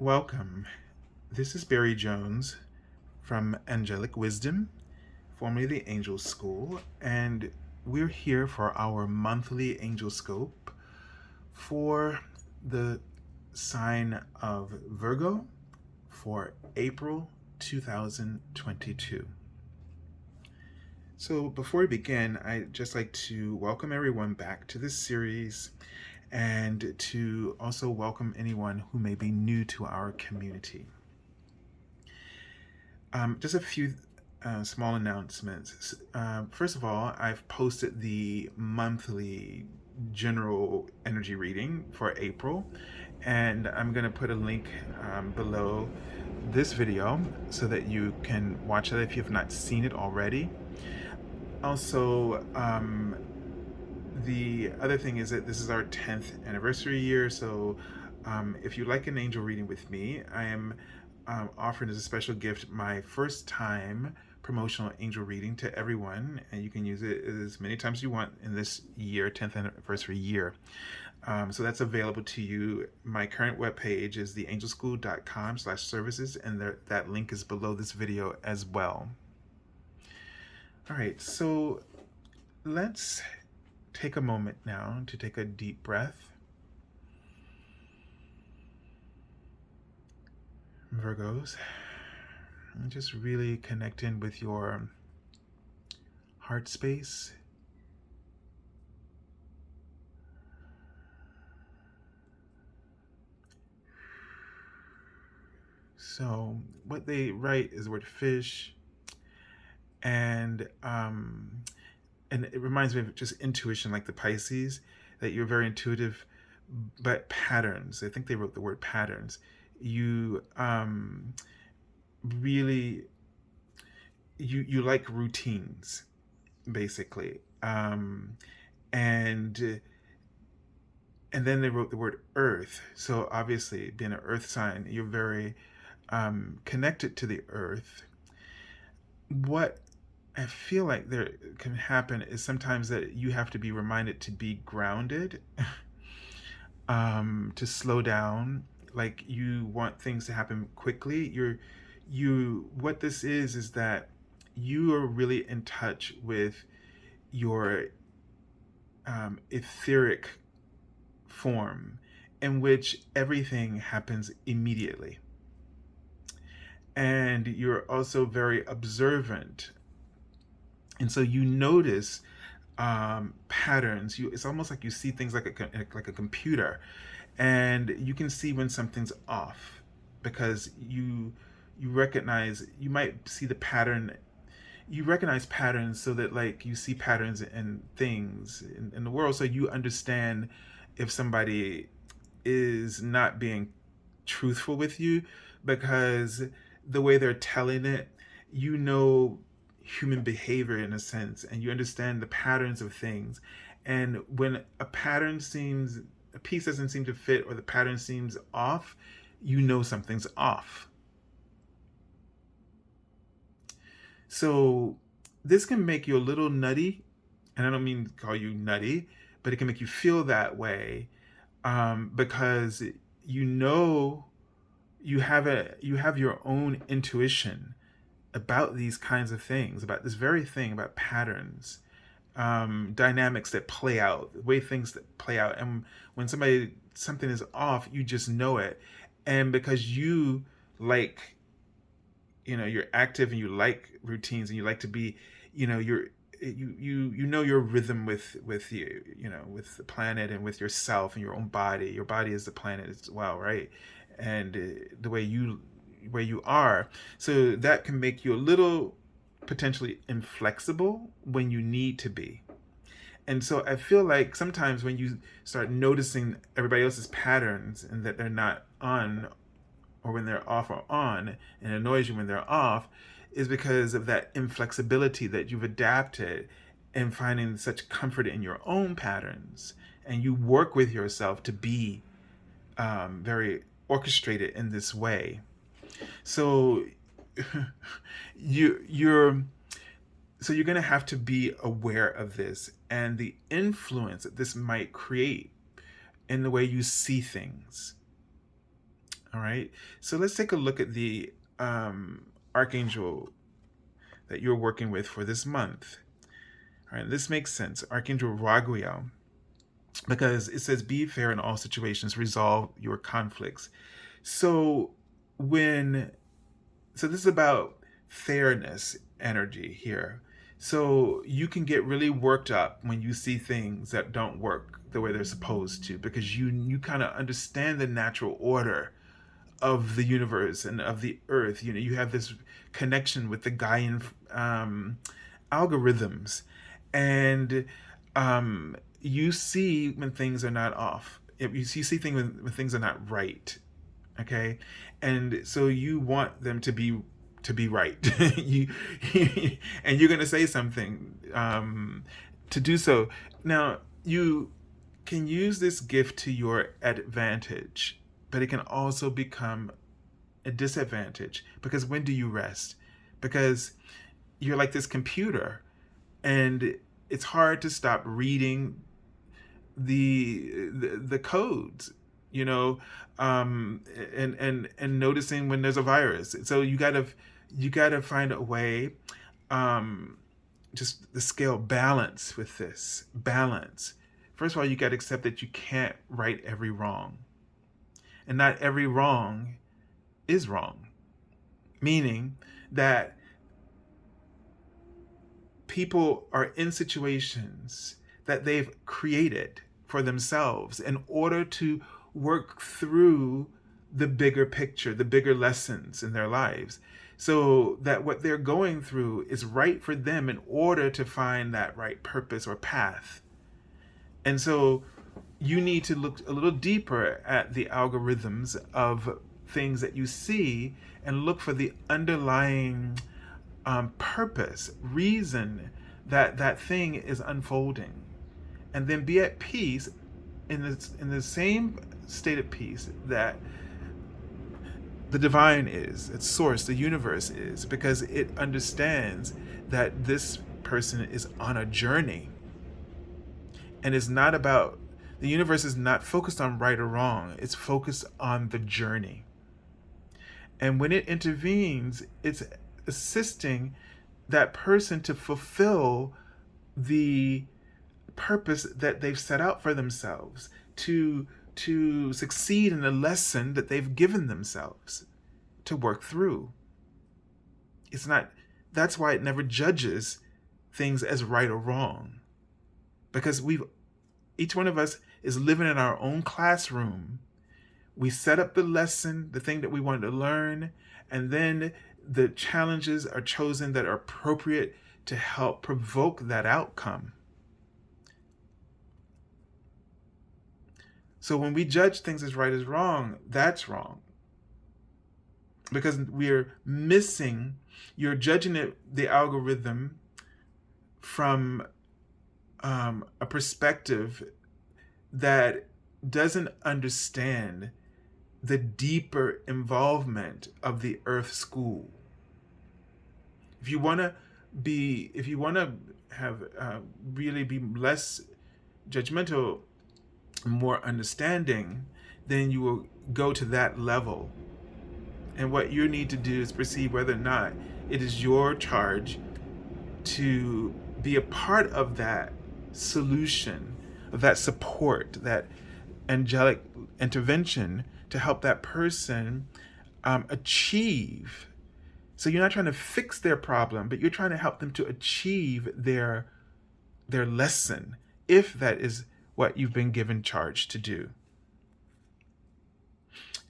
Welcome. This is Barry Jones from Angelic Wisdom, formerly the Angel School, and we're here for our monthly Angelscope for the sign of Virgo for April 2022. So before we begin, I'd just like to welcome everyone back to this series and to also welcome anyone who may be new to our community. Just a few small announcements. First of all, I've posted the monthly general energy reading for April, and I'm going to put a link below this video so that you can watch it if you've not seen it already. Also, the other thing is that this is our 10th anniversary year, so if you like an angel reading with me, I am offering as a special gift my first time promotional angel reading to everyone, and you can use it as many times as you want in this year, 10th anniversary year. So that's available to you. My current webpage is theangelschool.com/services, and that link is below this video as well. All right, so let's take a moment now to take a deep breath. Virgos, and just really connect in with your heart space. So what they write is the word fish, and it reminds me of just intuition, like the Pisces, that you're very intuitive, but patterns. I think they wrote the word patterns. You really you like routines, basically, and then they wrote the word earth. So obviously, being an earth sign, you're very connected to the earth. What I feel like there can happen is sometimes that you have to be reminded to be grounded, to slow down. Like you want things to happen quickly. What this is that you are really in touch with your etheric form, in which everything happens immediately. And you're also very observant. And so you notice patterns. It's almost like you see things like a computer, and you can see when something's off because you recognize. You might see the pattern. You recognize patterns, so that like you see patterns in things in the world, so you understand if somebody is not being truthful with you, because the way they're telling it, you know, human behavior in a sense, and you understand the patterns of things. And when a piece doesn't seem to fit, or the pattern seems off, you know something's off. So this can make you a little nutty, and I don't mean to call you nutty, but it can make you feel that way, because you know you have your own intuition about these kinds of things, about this very thing, about patterns, dynamics that play out, the way things that play out. And when something is off, you just know it. And because you like, you're active and you like routines and you like to be, you know know your rhythm with you, with the planet and with yourself and your own body. Your body is the planet as well, right? And the way you are. So that can make you a little potentially inflexible when you need to be. And so I feel like sometimes when you start noticing everybody else's patterns and that they're not on, or when they're off or on, and it annoys you when they're off, is because of that inflexibility that you've adapted and finding such comfort in your own patterns. And you work with yourself to be very orchestrated in this way. So you're going to have to be aware of this and the influence that this might create in the way you see things. All right. So let's take a look at the archangel that you're working with for this month. All right. This makes sense. Archangel Raguel, because it says, be fair in all situations, resolve your conflicts. So when, so this is about fairness energy here. So you can get really worked up when you see things that don't work the way they're supposed to, because you kind of understand the natural order of the universe and of the earth. You know, you have this connection with the Gaian algorithms, and you see when things are not off. You see things when things are not right. Okay, and so you want them to be right. you and you're going to say something to do so. Now you can use this gift to your advantage, but it can also become a disadvantage, because when do you rest? Because you're like this computer, and it's hard to stop reading the codes, you know, and noticing when there's a virus. So you gotta find a way, just the scale balance with this balance. First of all, you got to accept that you can't right every wrong, and not every wrong is wrong. Meaning that people are in situations that they've created for themselves in order to work through the bigger picture, the bigger lessons in their lives. So that what they're going through is right for them in order to find that right purpose or path. And so you need to look a little deeper at the algorithms of things that you see and look for the underlying purpose, reason that that thing is unfolding, and then be at peace in the same state of peace that the divine is, its source, the universe is, because it understands that this person is on a journey, and it's not about, the universe is not focused on right or wrong, it's focused on the journey. And when it intervenes, it's assisting that person to fulfill the purpose that they've set out for themselves, to succeed in the lesson that they've given themselves to work through. It's not, that's why it never judges things as right or wrong, because each one of us is living in our own classroom. We set up the lesson, the thing that we wanted to learn, and then the challenges are chosen that are appropriate to help provoke that outcome. So when we judge things as right as wrong, that's wrong. Because we're missing, you're judging it, the algorithm, from a perspective that doesn't understand the deeper involvement of the Earth School. If you want to have really be less judgmental, more understanding, then you will go to that level. And what you need to do is perceive whether or not it is your charge to be a part of that solution, of that support, that angelic intervention to help that person achieve. So you're not trying to fix their problem, but you're trying to help them to achieve their lesson, if that is what you've been given charge to do.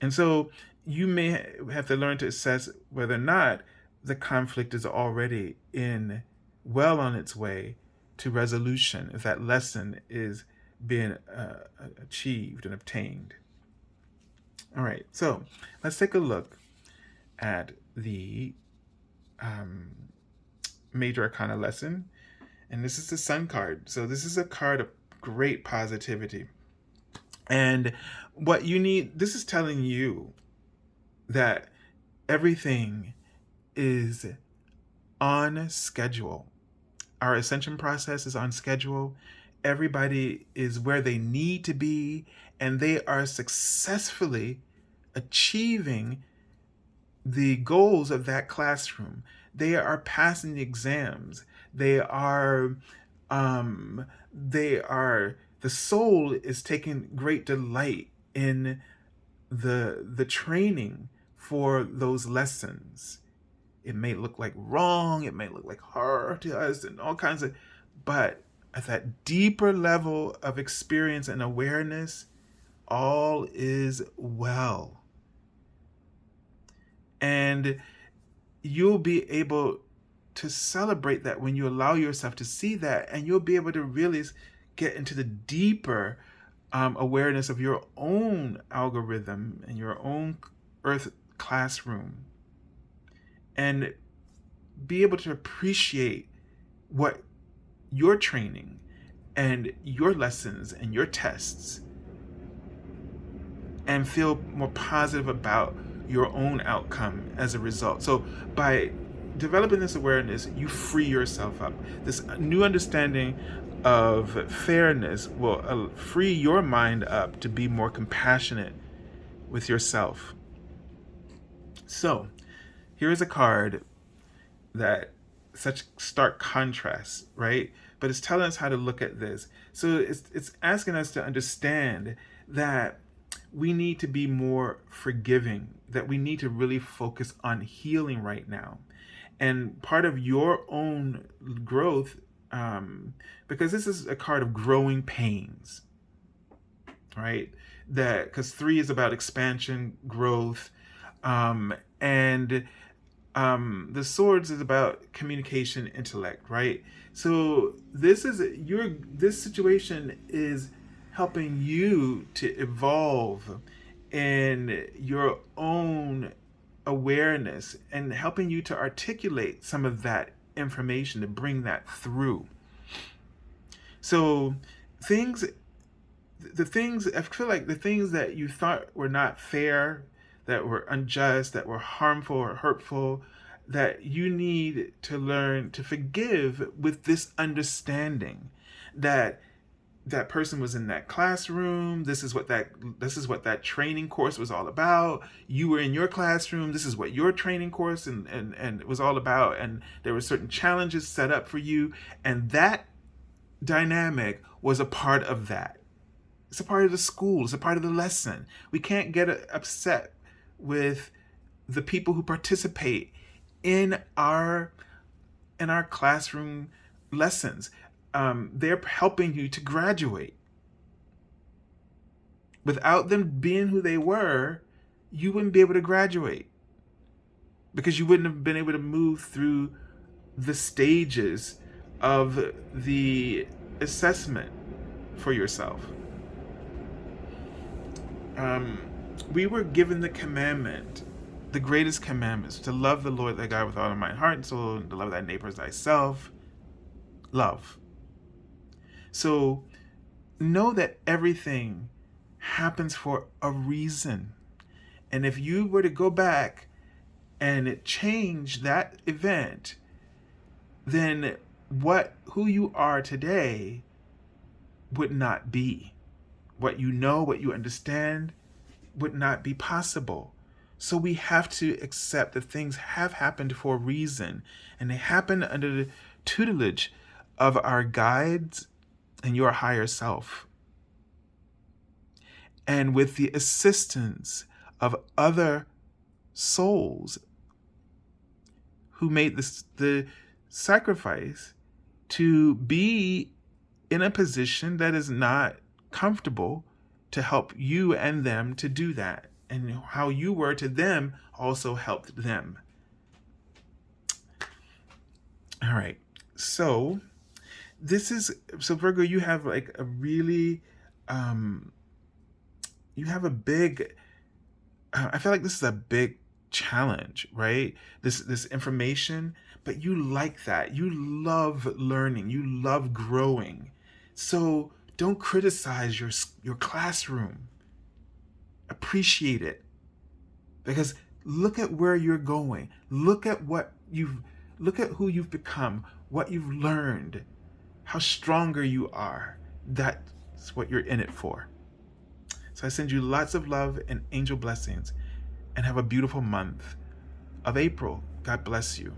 And so you may have to learn to assess whether or not the conflict is already well on its way to resolution, if that lesson is being achieved and obtained. All right, so let's take a look at the Major Arcana lesson. And this is the Sun card. So this is a card of great positivity. And what you need, this is telling you that everything is on schedule. Our ascension process is on schedule. Everybody is where they need to be, and they are successfully achieving the goals of that classroom. They are passing the exams. The soul is taking great delight in the training for those lessons. It may look like wrong, it may look like hard to us and all kinds of, but at that deeper level of experience and awareness, all is well. And you'll be able to celebrate that when you allow yourself to see that, and you'll be able to really get into the deeper awareness of your own algorithm and your own earth classroom, and be able to appreciate what your training and your lessons and your tests, and feel more positive about your own outcome as a result. So by developing this awareness, you free yourself up. This new understanding of fairness will free your mind up to be more compassionate with yourself. So here is a card that such stark contrast, right? But it's telling us how to look at this. So it's asking us to understand that we need to be more forgiving, that we need to really focus on healing right now. And part of your own growth, because this is a card of growing pains, right? That because 3 is about expansion, growth, and the swords is about communication, intellect, right? So this situation is helping you to evolve in your own awareness and helping you to articulate some of that information to bring that through. So I feel like the things that you thought were not fair, that were unjust, that were harmful or hurtful, that you need to learn to forgive with this understanding that that person was in that classroom. This is what that training course was all about. You were in your classroom. This is what your training course and it was all about. And there were certain challenges set up for you. And that dynamic was a part of that. It's a part of the school. It's a part of the lesson. We can't get upset with the people who participate in our classroom lessons. They're helping you to graduate. Without them being who they were, you wouldn't be able to graduate, because you wouldn't have been able to move through the stages of the assessment for yourself. We were given the commandment, the greatest commandments, to love the Lord thy God with all of my heart and soul, and to love thy neighbor as thyself. Love. So know that everything happens for a reason. And if you were to go back and change that event, then who you are today would not be. What you know, what you understand would not be possible. So we have to accept that things have happened for a reason, and they happen under the tutelage of our guides and your higher self, and with the assistance of other souls who made the sacrifice to be in a position that is not comfortable, to help you and them to do that. And how you were to them also helped them. All right. So Virgo, you have like a really, you have a big, I feel like this is a big challenge, right? This information, but you like that. You love learning. You love growing. So don't criticize your classroom. Appreciate it. Because look at where you're going. Look at who you've become, what you've learned, how stronger you are. That's what you're in it for. So I send you lots of love and angel blessings, and have a beautiful month of April. God bless you.